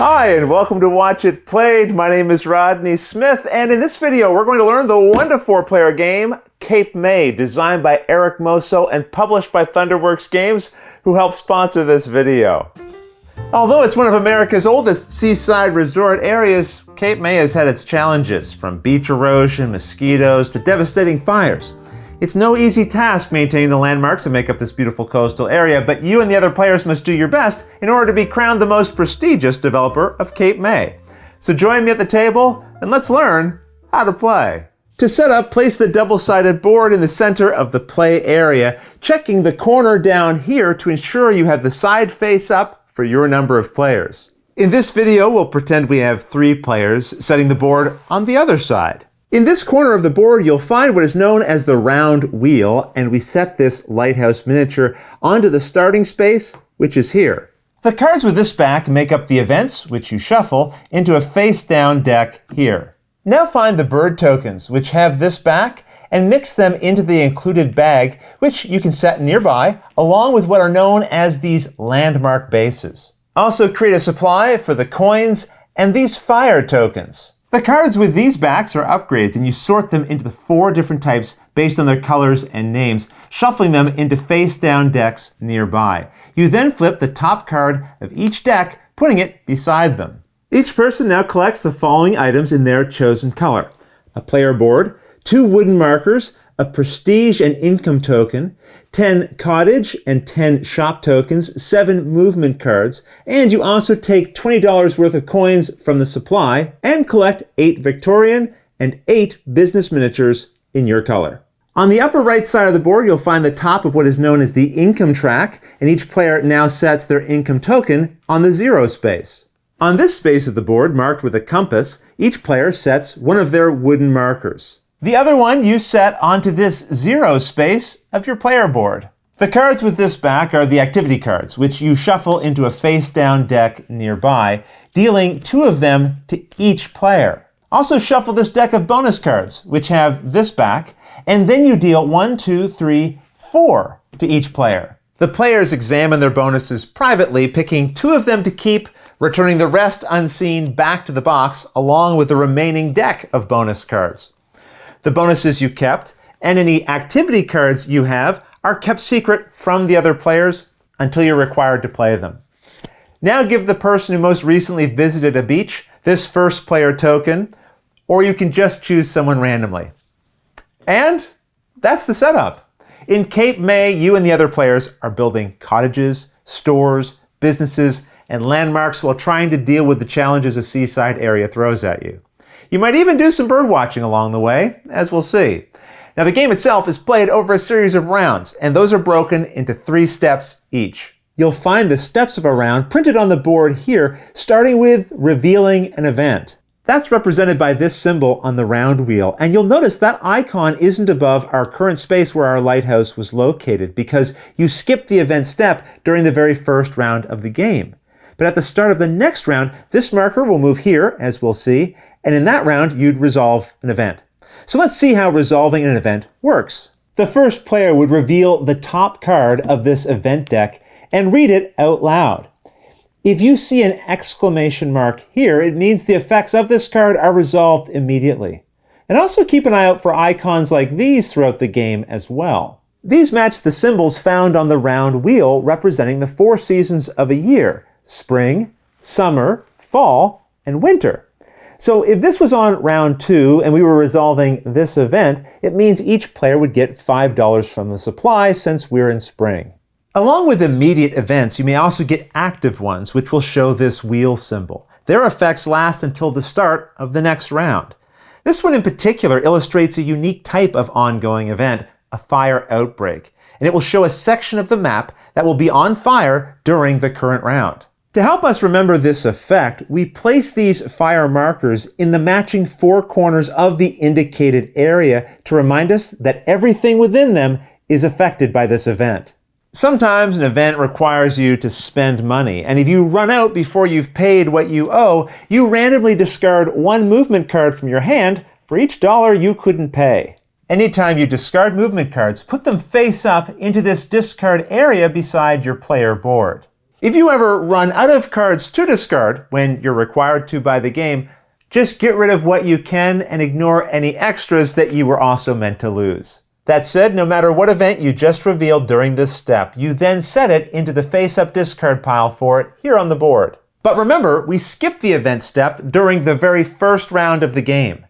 Hi, and welcome to Watch It Played. My name is Rodney Smith, and in this video, we're going to learn the 1 to 4 player game, Cape May, designed by Eric Mosso and published by Thunderworks Games, who helped sponsor this video. Although it's one of America's oldest seaside resort areas, Cape May has had its challenges, from beach erosion, mosquitoes, to devastating fires. It's no easy task maintaining the landmarks that make up this beautiful coastal area, but you and the other players must do your best in order to be crowned the most prestigious developer of Cape May. So join me at the table and let's learn how to play. To set up, place the double-sided board in the center of the play area, checking the corner down here to ensure you have the side face up for your number of players. In this video, we'll pretend we have 3 players, setting the board on the other side. In this corner of the board, you'll find what is known as the round wheel, and we set this Lighthouse miniature onto the starting space, which is here. The cards with this back make up the events, which you shuffle, into a face-down deck here. Now find the bird tokens, which have this back, and mix them into the included bag, which you can set nearby, along with what are known as these landmark bases. Also create a supply for the coins and these fire tokens. The cards with these backs are upgrades, and you sort them into the 4 different types based on their colors and names, shuffling them into face-down decks nearby. You then flip the top card of each deck, putting it beside them. Each person now collects the following items in their chosen color: a player board, 2 wooden markers, a prestige and income token, 10 cottage and 10 shop tokens, 7 movement cards, and you also take $20 worth of coins from the supply and collect 8 Victorian and 8 business miniatures in your color. On the upper right side of the board, you'll find the top of what is known as the income track, and each player now sets their income token on the 0 space. On this space of the board, marked with a compass, each player sets one of their wooden markers. The other one you set onto this 0 space of your player board. The cards with this back are the activity cards, which you shuffle into a face-down deck nearby, dealing 2 of them to each player. Also shuffle this deck of bonus cards, which have this back, and then you deal 1, 2, 3, 4 to each player. The players examine their bonuses privately, picking 2 of them to keep, returning the rest unseen back to the box, along with the remaining deck of bonus cards. The bonuses you kept and any activity cards you have are kept secret from the other players until you're required to play them. Now give the person who most recently visited a beach this first player token, or you can just choose someone randomly. And that's the setup. In Cape May, you and the other players are building cottages, stores, businesses, and landmarks while trying to deal with the challenges a seaside area throws at you. You might even do some bird watching along the way, as we'll see. Now, the game itself is played over a series of rounds, and those are broken into 3 steps each. You'll find the steps of a round printed on the board here, starting with revealing an event. That's represented by this symbol on the round wheel, and you'll notice that icon isn't above our current space where our lighthouse was located, because you skipped the event step during the very first round of the game. But at the start of the next round, this marker will move here, as we'll see, and in that round, you'd resolve an event. So let's see how resolving an event works. The first player would reveal the top card of this event deck and read it out loud. If you see an exclamation mark here, it means the effects of this card are resolved immediately. And also keep an eye out for icons like these throughout the game as well. These match the symbols found on the round wheel representing the 4 seasons of a year: spring, summer, fall, and winter. So if this was on round 2 and we were resolving this event, it means each player would get $5 from the supply since we're in spring. Along with immediate events, you may also get active ones, which will show this wheel symbol. Their effects last until the start of the next round. This one in particular illustrates a unique type of ongoing event, a fire outbreak, and it will show a section of the map that will be on fire during the current round. To help us remember this effect, we place these fire markers in the matching 4 corners of the indicated area to remind us that everything within them is affected by this event. Sometimes an event requires you to spend money, and if you run out before you've paid what you owe, you randomly discard 1 movement card from your hand for each dollar you couldn't pay. Anytime you discard movement cards, put them face up into this discard area beside your player board. If you ever run out of cards to discard when you're required to by the game, just get rid of what you can and ignore any extras that you were also meant to lose. That said, no matter what event you just revealed during this step, you then set it into the face-up discard pile for it here on the board. But remember, we skipped the event step during the very first round of the game.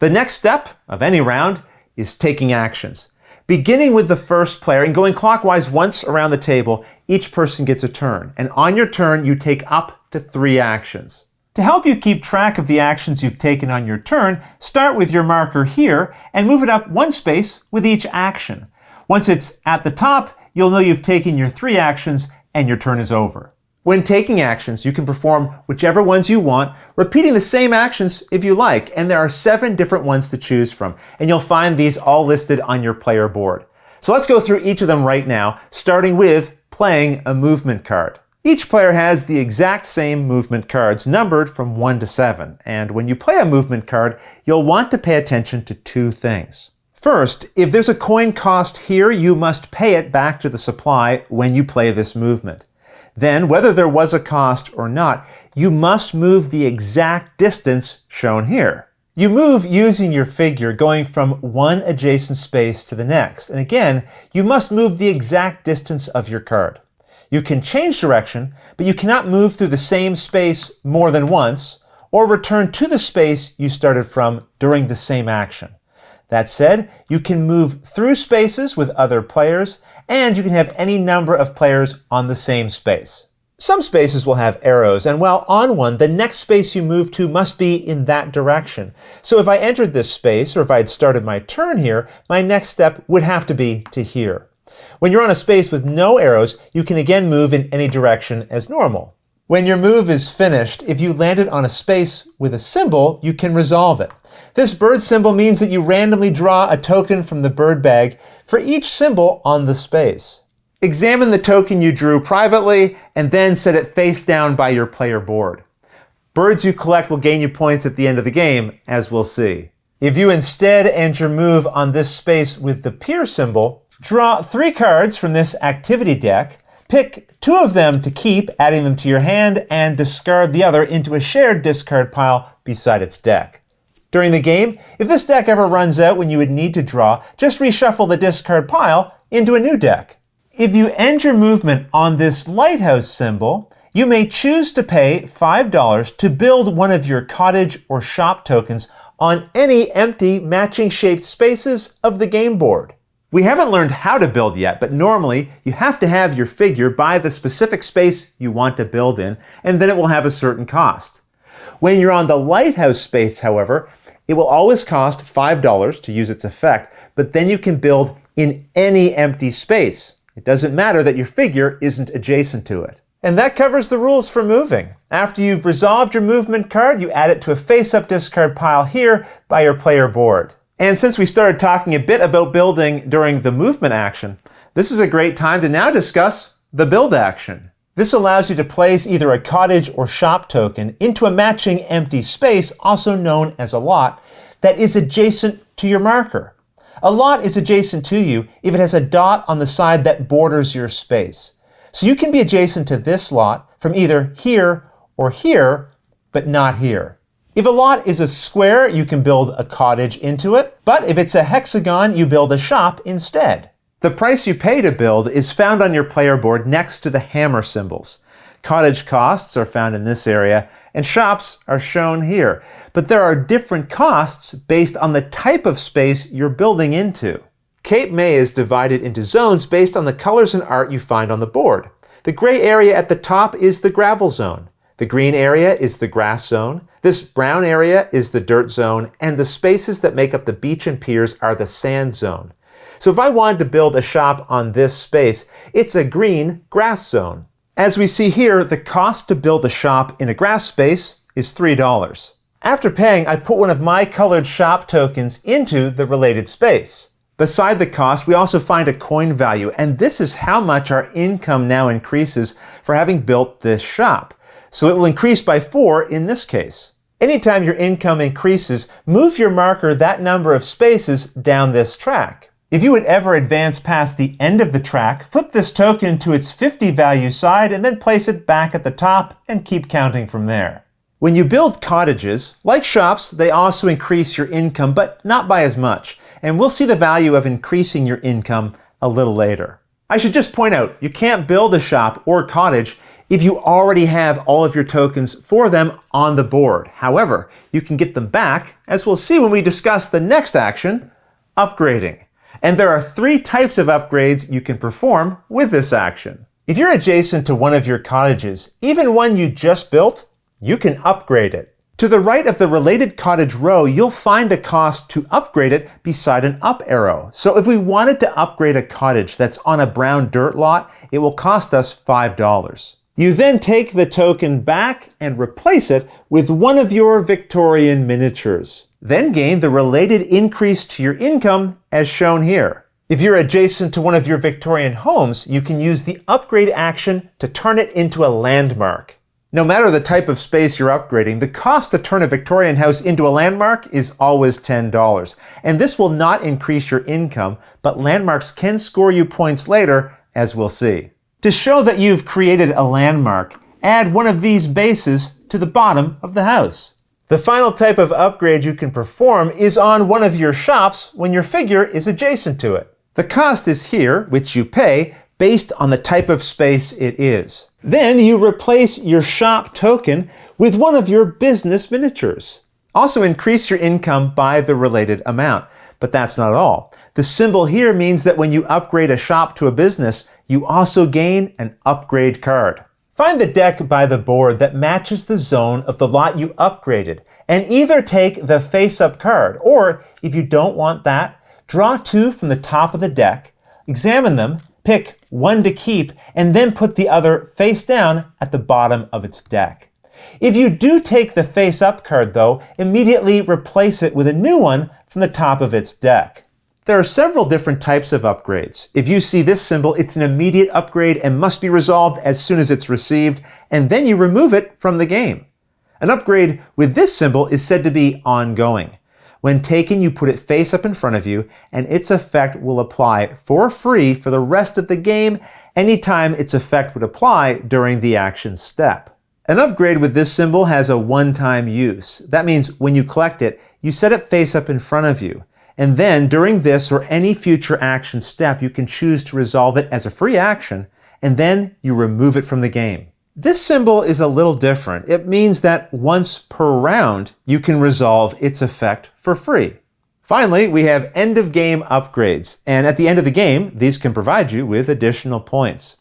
The next step of any round is taking actions. Beginning with the first player and going clockwise once around the table, each person gets a turn. And on your turn, you take up to 3 actions. To help you keep track of the actions you've taken on your turn, start with your marker here and move it up 1 space with each action. Once it's at the top, you'll know you've taken your 3 actions and your turn is over. When taking actions, you can perform whichever ones you want, repeating the same actions if you like, and there are 7 different ones to choose from, and you'll find these all listed on your player board. So let's go through each of them right now, starting with playing a movement card. Each player has the exact same movement cards, numbered from 1 to 7, and when you play a movement card, you'll want to pay attention to 2 things. First, if there's a coin cost here, you must pay it back to the supply when you play this movement. Then, whether there was a cost or not, you must move the exact distance shown here. You move using your figure going from one adjacent space to the next. And again, you must move the exact distance of your card. You can change direction, but you cannot move through the same space more than once or return to the space you started from during the same action. That said, you can move through spaces with other players, and you can have any number of players on the same space. Some spaces will have arrows, and while on one, the next space you move to must be in that direction. So if I entered this space, or if I had started my turn here, my next step would have to be to here. When you're on a space with no arrows, you can again move in any direction as normal. When your move is finished, if you landed on a space with a symbol, you can resolve it. This bird symbol means that you randomly draw a token from the bird bag for each symbol on the space. Examine the token you drew privately and then set it face down by your player board. Birds you collect will gain you points at the end of the game, as we'll see. If you instead end your move on this space with the Pier symbol, draw 3 cards from this activity deck, pick 2 of them to keep, adding them to your hand, and discard the other into a shared discard pile beside its deck. During the game, if this deck ever runs out when you would need to draw, just reshuffle the discard pile into a new deck. If you end your movement on this Lighthouse symbol, you may choose to pay $5 to build one of your cottage or shop tokens on any empty matching shaped spaces of the game board. We haven't learned how to build yet, but normally you have to have your figure by the specific space you want to build in, and then it will have a certain cost. When you're on the Lighthouse space, however, it will always cost $5 to use its effect, but then you can build in any empty space. It doesn't matter that your figure isn't adjacent to it. And that covers the rules for moving. After you've resolved your movement card, you add it to a face-up discard pile here by your player board. And since we started talking a bit about building during the movement action, this is a great time to now discuss the build action. This allows you to place either a cottage or shop token into a matching empty space, also known as a lot, that is adjacent to your marker. A lot is adjacent to you if it has a dot on the side that borders your space. So you can be adjacent to this lot from either here or here, but not here. If a lot is a square, you can build a cottage into it, but if it's a hexagon, you build a shop instead. The price you pay to build is found on your player board next to the hammer symbols. Cottage costs are found in this area, and shops are shown here. But there are different costs based on the type of space you're building into. Cape May is divided into zones based on the colors and art you find on the board. The gray area at the top is the gravel zone. The green area is the grass zone. This brown area is the dirt zone, and the spaces that make up the beach and piers are the sand zone. So if I wanted to build a shop on this space, it's a green grass zone. As we see here, the cost to build a shop in a grass space is $3. After paying, I put one of my colored shop tokens into the related space. Beside the cost, we also find a coin value, and this is how much our income now increases for having built this shop. So it will increase by 4 in this case. Anytime your income increases, move your marker that number of spaces down this track. If you would ever advance past the end of the track, flip this token to its 50 value side and then place it back at the top and keep counting from there. When you build cottages, like shops, they also increase your income, but not by as much. And we'll see the value of increasing your income a little later. I should just point out, you can't build a shop or cottage if you already have all of your tokens for them on the board. However, you can get them back, as we'll see when we discuss the next action, upgrading. And there are 3 types of upgrades you can perform with this action. If you're adjacent to one of your cottages, even one you just built, you can upgrade it. To the right of the related cottage row, you'll find a cost to upgrade it beside an up arrow. So if we wanted to upgrade a cottage that's on a brown dirt lot, it will cost us $5. You then take the token back and replace it with one of your Victorian miniatures. Then gain the related increase to your income as shown here. If you're adjacent to one of your Victorian homes, you can use the upgrade action to turn it into a landmark. No matter the type of space you're upgrading, the cost to turn a Victorian house into a landmark is always $10. And this will not increase your income, but landmarks can score you points later, as we'll see. To show that you've created a landmark, add one of these bases to the bottom of the house. The final type of upgrade you can perform is on one of your shops when your figure is adjacent to it. The cost is here, which you pay, based on the type of space it is. Then you replace your shop token with one of your business miniatures. Also increase your income by the related amount. But that's not all. The symbol here means that when you upgrade a shop to a business, you also gain an upgrade card. Find the deck by the board that matches the zone of the lot you upgraded, and either take the face-up card, or if you don't want that, draw 2 from the top of the deck, examine them, pick one to keep, and then put the other face down at the bottom of its deck. If you do take the face-up card though, immediately replace it with a new one from the top of its deck. There are several different types of upgrades. If you see this symbol, it's an immediate upgrade and must be resolved as soon as it's received, and then you remove it from the game. An upgrade with this symbol is said to be ongoing. When taken, you put it face up in front of you, and its effect will apply for free for the rest of the game anytime its effect would apply during the action step. An upgrade with this symbol has a one-time use. That means when you collect it, you set it face up in front of you. And then during this or any future action step, you can choose to resolve it as a free action, and then you remove it from the game. This symbol is a little different. It means that once per round, you can resolve its effect for free. Finally, we have end of game upgrades. And at the end of the game, these can provide you with additional points.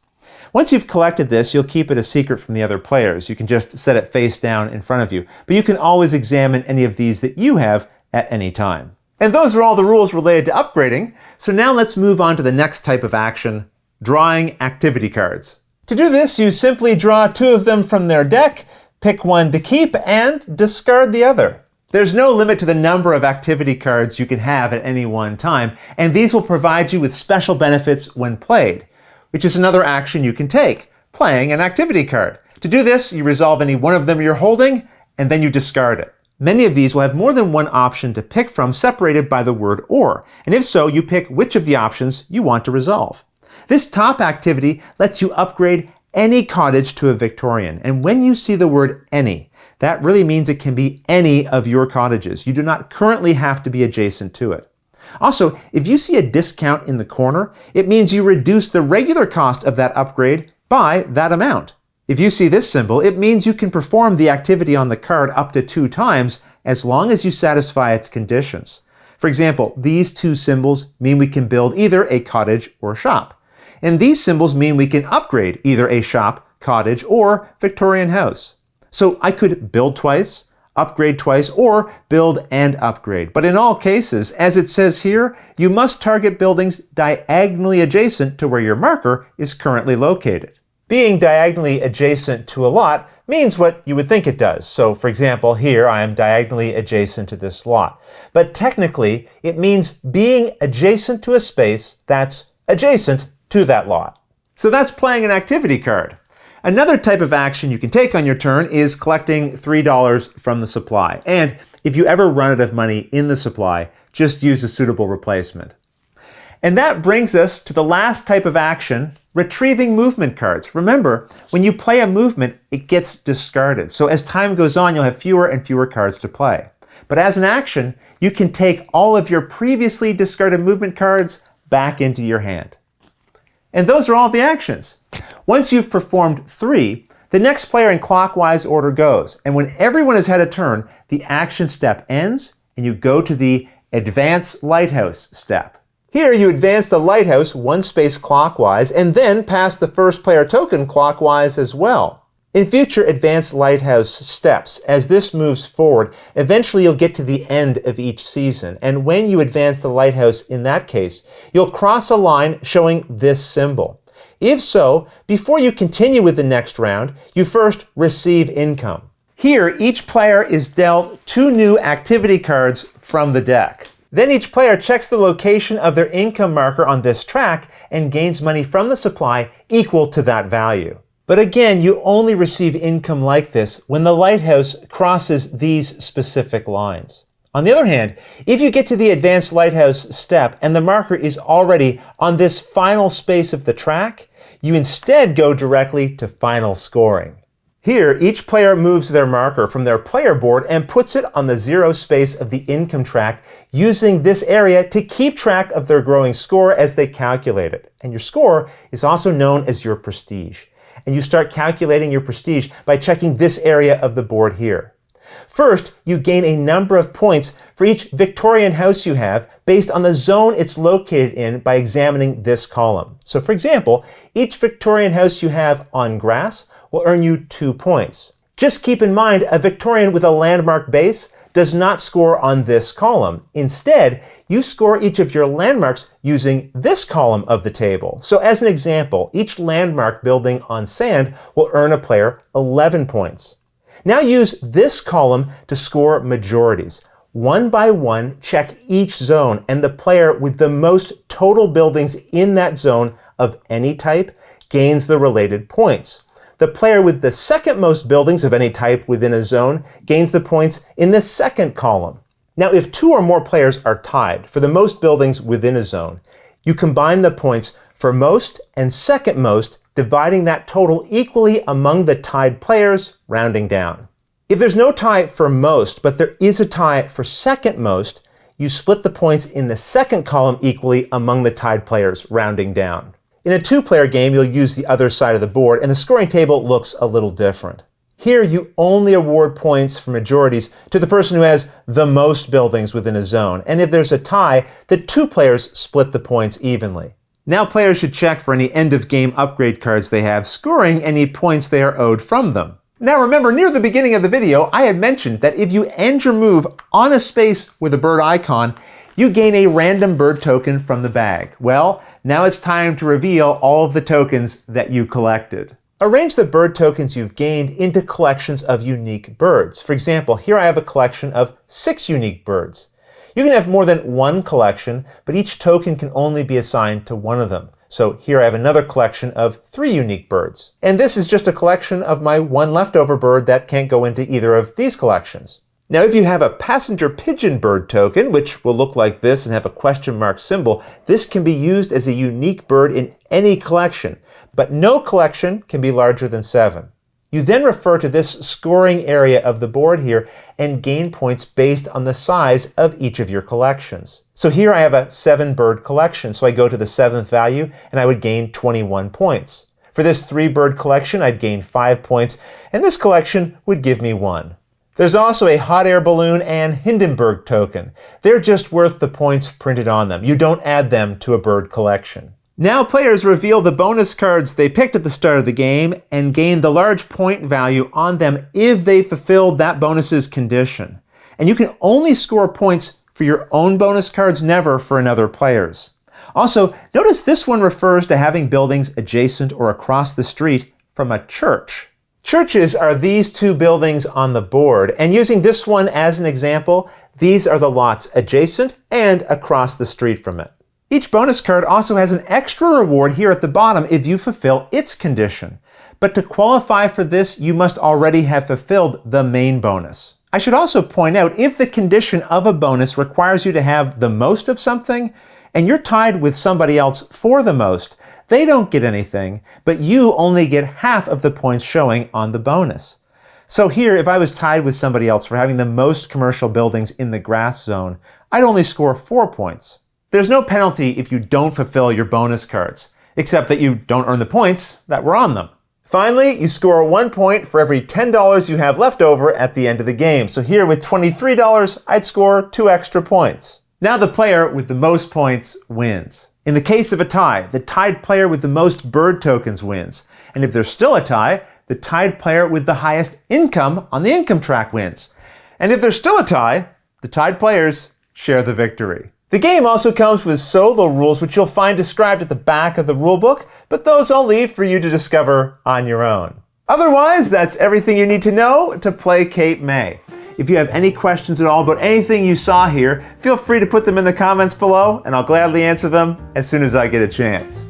Once you've collected this, you'll keep it a secret from the other players. You can just set it face down in front of you. But you can always examine any of these that you have at any time. And those are all the rules related to upgrading. So now let's move on to the next type of action, drawing activity cards. To do this, you simply draw 2 of them from their deck, pick one to keep, and discard the other. There's no limit to the number of activity cards you can have at any one time, and these will provide you with special benefits when played, which is another action you can take, playing an activity card. To do this, you resolve any one of them you're holding, and then you discard it. Many of these will have more than one option to pick from, separated by the word or, and if so, you pick which of the options you want to resolve. This top activity lets you upgrade any cottage to a Victorian, and when you see the word any, that really means it can be any of your cottages. You do not currently have to be adjacent to it. Also, if you see a discount in the corner, it means you reduce the regular cost of that upgrade by that amount. If you see this symbol, it means you can perform the activity on the card up to 2 times as long as you satisfy its conditions. For example, these 2 symbols mean we can build either a cottage or shop. And these symbols mean we can upgrade either a shop, cottage, or Victorian house. So I could build twice, upgrade twice, or build and upgrade. But in all cases, as it says here, you must target buildings diagonally adjacent to where your marker is currently located. Being diagonally adjacent to a lot means what you would think it does. So for example, here I am diagonally adjacent to this lot. But technically, it means being adjacent to a space that's adjacent to that lot. So that's playing an activity card. Another type of action you can take on your turn is collecting $3 from the supply. And if you ever run out of money in the supply, just use a suitable replacement. And that brings us to the last type of action, retrieving movement cards. Remember, when you play a movement, it gets discarded. So as time goes on, you'll have fewer and fewer cards to play. But as an action, you can take all of your previously discarded movement cards back into your hand. And those are all the actions. Once you've performed 3, the next player in clockwise order goes. And when everyone has had a turn, the action step ends and you go to the Advance Lighthouse step. Here you advance the lighthouse 1 space clockwise and then pass the first player token clockwise as well. In future Advanced Lighthouse steps, as this moves forward, eventually you'll get to the end of each season. And when you advance the lighthouse in that case, you'll cross a line showing this symbol. If so, before you continue with the next round, you first receive income. Here, each player is dealt 2 new activity cards from the deck. Then each player checks the location of their income marker on this track and gains money from the supply equal to that value. But again, you only receive income like this when the lighthouse crosses these specific lines. On the other hand, if you get to the Advanced Lighthouse step and the marker is already on this final space of the track, you instead go directly to final scoring. Here, each player moves their marker from their player board and puts it on the 0 space of the income track, using this area to keep track of their growing score as they calculate it. And your score is also known as your prestige. And you start calculating your prestige by checking this area of the board here. First, you gain a number of points for each Victorian house you have based on the zone it's located in by examining this column. So for example, each Victorian house you have on grass will earn you 2 points. Just keep in mind, a Victorian with a landmark base does not score on this column. Instead, you score each of your landmarks using this column of the table. So as an example, each landmark building on sand will earn a player 11 points. Now use this column to score majorities. One by one, check each zone, and the player with the most total buildings in that zone of any type gains the related points. The player with the second most buildings of any type within a zone gains the points in the second column. Now, if 2 or more players are tied for the most buildings within a zone, you combine the points for most and second most, dividing that total equally among the tied players, rounding down. If there's no tie for most, but there is a tie for second most, you split the points in the second column equally among the tied players, rounding down. In a 2-player game, you'll use the other side of the board, and the scoring table looks a little different. Here, you only award points for majorities to the person who has the most buildings within a zone, and if there's a tie, the 2 players split the points evenly. Now players should check for any end-of-game upgrade cards they have, scoring any points they are owed from them. Now remember, near the beginning of the video, I had mentioned that if you end your move on a space with a bird icon, you gain a random bird token from the bag. Well, now it's time to reveal all of the tokens that you collected. Arrange the bird tokens you've gained into collections of unique birds. For example, here I have a collection of 6 unique birds. You can have more than one collection, but each token can only be assigned to one of them. So here I have another collection of 3 unique birds. And this is just a collection of my one leftover bird that can't go into either of these collections. Now, if you have a passenger pigeon bird token, which will look like this and have a question mark symbol, this can be used as a unique bird in any collection, but no collection can be larger than 7. You then refer to this scoring area of the board here and gain points based on the size of each of your collections. So here I have a 7 bird collection, so I go to the 7th value and I would gain 21 points. For this 3 bird collection, I'd gain 5 points, and this collection would give me 1. There's also a hot air balloon and Hindenburg token. They're just worth the points printed on them. You don't add them to a bird collection. Now players reveal the bonus cards they picked at the start of the game and gain the large point value on them if they fulfilled that bonus's condition. And you can only score points for your own bonus cards, never for another player's. Also, notice this one refers to having buildings adjacent or across the street from a church. Churches are these 2 buildings on the board, and using this one as an example, these are the lots adjacent and across the street from it. Each bonus card also has an extra reward here at the bottom if you fulfill its condition. But to qualify for this, you must already have fulfilled the main bonus. I should also point out, if the condition of a bonus requires you to have the most of something, and you're tied with somebody else for the most, they don't get anything, but you only get half of the points showing on the bonus. So here, if I was tied with somebody else for having the most commercial buildings in the grass zone, I'd only score 4 points. There's no penalty if you don't fulfill your bonus cards, except that you don't earn the points that were on them. Finally, you score 1 point for every $10 you have left over at the end of the game. So here with $23, I'd score 2 extra points. Now the player with the most points wins. In the case of a tie, the tied player with the most bird tokens wins. And if there's still a tie, the tied player with the highest income on the income track wins. And if there's still a tie, the tied players share the victory. The game also comes with solo rules, which you'll find described at the back of the rulebook, but those I'll leave for you to discover on your own. Otherwise, that's everything you need to know to play Cape May. If you have any questions at all about anything you saw here, feel free to put them in the comments below, and I'll gladly answer them as soon as I get a chance.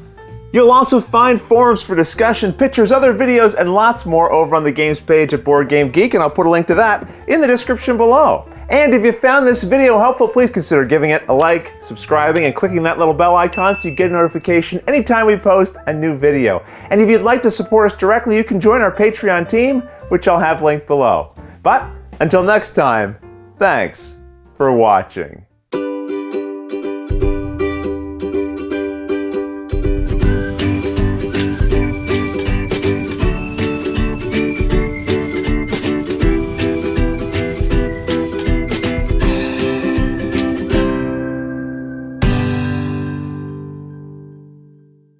You'll also find forums for discussion, pictures, other videos, and lots more over on the games page at Board Game Geek, and I'll put a link to that in the description below. And if you found this video helpful, please consider giving it a like, subscribing, and clicking that little bell icon so you get a notification anytime we post a new video. And if you'd like to support us directly, you can join our Patreon team, which I'll have linked below. But until next time, thanks for watching.